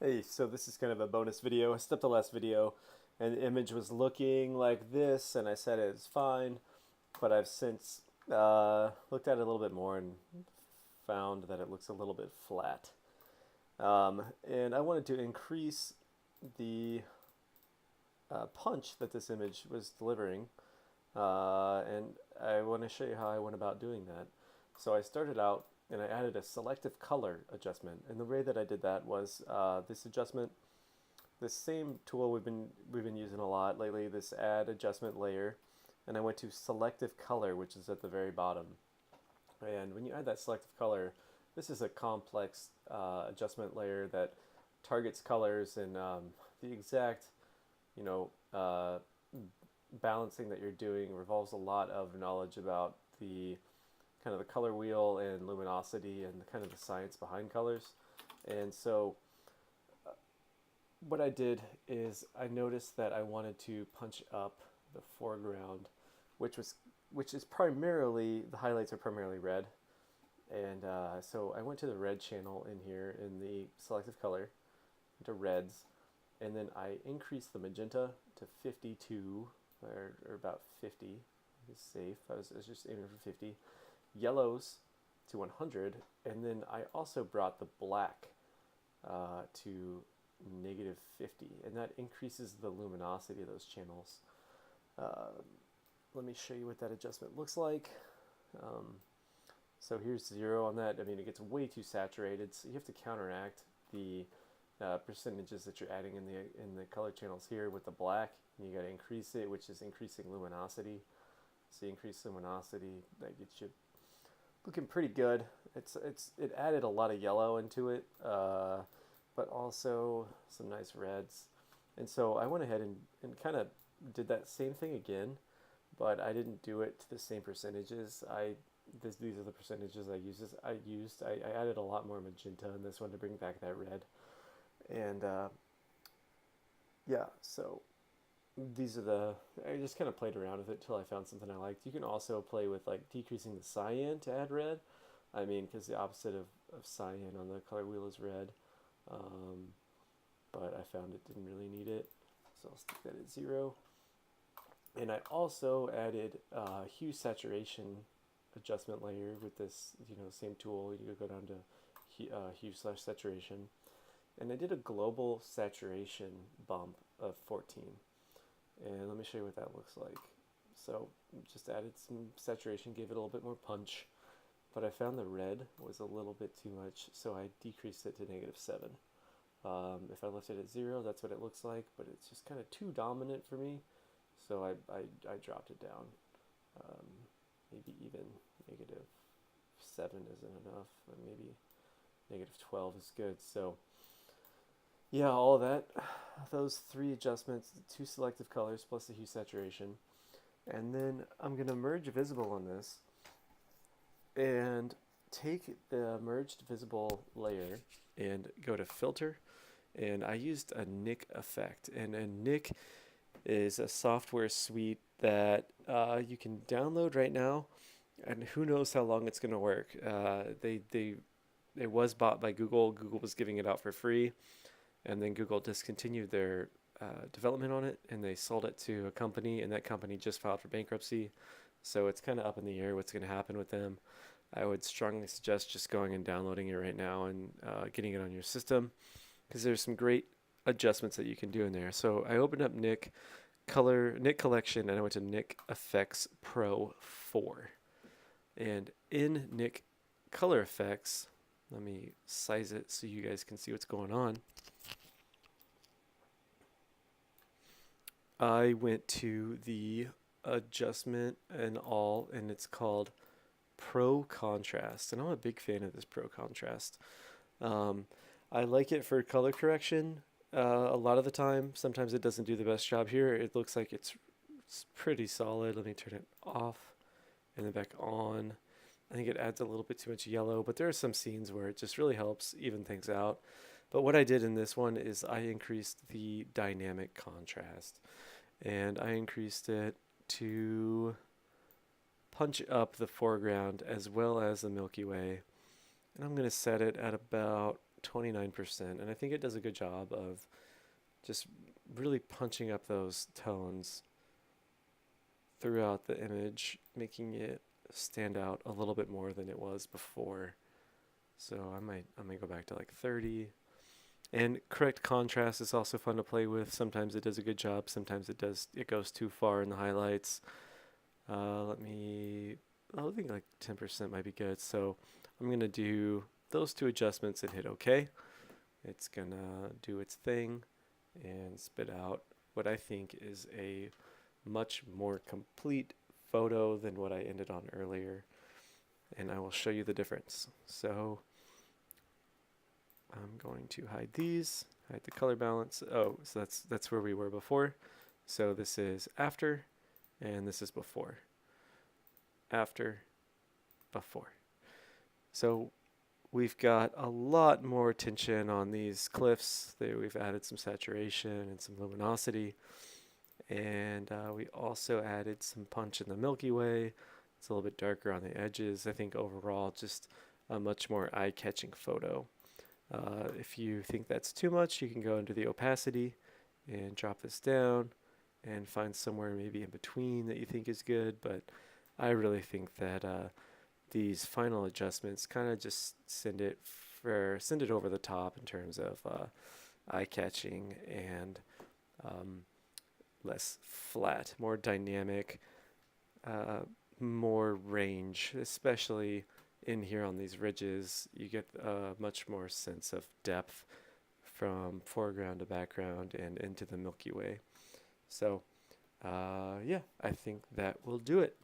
Hey, so this is kind of a bonus video. I stepped the last video and the image was looking like this and I said it's fine, but I've since looked at it a little bit more and found that it looks a little bit flat. And I wanted to increase the punch that this image was delivering, and I want to show you how I went about doing that. So I started out and I added a selective color adjustment, and the way that I did that was this adjustment, this same tool we've been using a lot lately, this add adjustment layer, and I went to selective color, which is at the very bottom. And when you add that selective color, this is a complex adjustment layer that targets colors and the exact, you know, balancing that you're doing revolves a lot of knowledge about the kind of the color wheel and luminosity and kind of the science behind colors. And so what I did is I noticed that I wanted to punch up the foreground, which is primarily, the highlights are primarily red. And so I went to the red channel in here in the selective color, into reds, and then I increased the magenta to 52, or about 50 is safe. I was just aiming for 50. Yellows to 100, and then I also brought the black to -50, and that increases the luminosity of those channels. Uh, Let me show you what that adjustment looks like. Um, so here's 0 on that. I mean, it gets way too saturated, so you have to counteract the percentages that you're adding in the color channels here with the black, and you got to increase it, which is increasing luminosity. So you increase luminosity, that gets you looking pretty good. It added a lot of yellow into it, but also some nice reds. And so I went ahead and kind of did that same thing again, but I didn't do it to the same percentages. These are the percentages I added a lot more magenta in this one to bring back that red. And yeah, so these are I just kind of played around with it till I found something I liked. You can also play with like decreasing the cyan to add red. I mean, because the opposite of cyan on the color wheel is red. Um, but I found it didn't really need it. So I'll stick that at 0. And I also added hue saturation adjustment layer with this, same tool. You could go down to hue/saturation. And I did a global saturation bump of 14. And let me show you what that looks like. So just added some saturation, gave it a little bit more punch, but I found the red was a little bit too much, so I decreased it to -7. If I left it at 0, that's what it looks like, but it's just kind of too dominant for me, so I dropped it down. Um, Maybe even -7 isn't enough, or maybe -12 is good. So yeah, all of that, those 3 adjustments, 2 selective colors plus the hue saturation. And then I'm going to merge visible on this and take the merged visible layer and go to filter. And I used a Nik effect. And a Nik is a software suite that you can download right now. And who knows how long it's going to work. It was bought by Google. Google was giving it out for free. And then Google discontinued their development on it, and they sold it to a company, and that company just filed for bankruptcy. So it's kind of up in the air what's going to happen with them. I would strongly suggest just going and downloading it right now and getting it on your system, because there's some great adjustments that you can do in there. So I opened up Nik Collection, and I went to Nik Effects Pro 4. And in Nik Color Effects, let me size it so you guys can see what's going on. I went to the adjustment and all, and it's called Pro Contrast. And I'm a big fan of this Pro Contrast. Um, I like it for color correction a lot of the time. Sometimes it doesn't do the best job here. It looks like it's pretty solid. Let me turn it off and then back on. I think it adds a little bit too much yellow, but there are some scenes where it just really helps even things out. But what I did in this one is I increased the dynamic contrast, and I increased it to punch up the foreground as well as the Milky Way. And I'm going to set it at about 29%, and I think it does a good job of just really punching up those tones throughout the image, making it stand out a little bit more than it was before. So I might go back to like 30. And correct contrast is also fun to play with. Sometimes it does a good job. Sometimes it goes too far in the highlights. I think like 10% might be good. So I'm gonna do those two adjustments and hit OK. It's gonna do its thing and spit out what I think is a much more complete photo than what I ended on earlier. And I will show you the difference. So I'm going to hide these, hide the color balance. Oh, so that's where we were before. So this is after, and this is before. After, before. So we've got a lot more tension on these cliffs. We've added some saturation and some luminosity. And we also added some punch in the Milky Way. It's a little bit darker on the edges. I think overall just a much more eye-catching photo. If you think that's too much, you can go into the opacity and drop this down and find somewhere maybe in between that you think is good. But I really think that these final adjustments kind of just send it over the top in terms of eye-catching and less flat, more dynamic, more range, especially in here on these ridges. You get a much more sense of depth from foreground to background and into the Milky Way. So yeah, I think that will do it.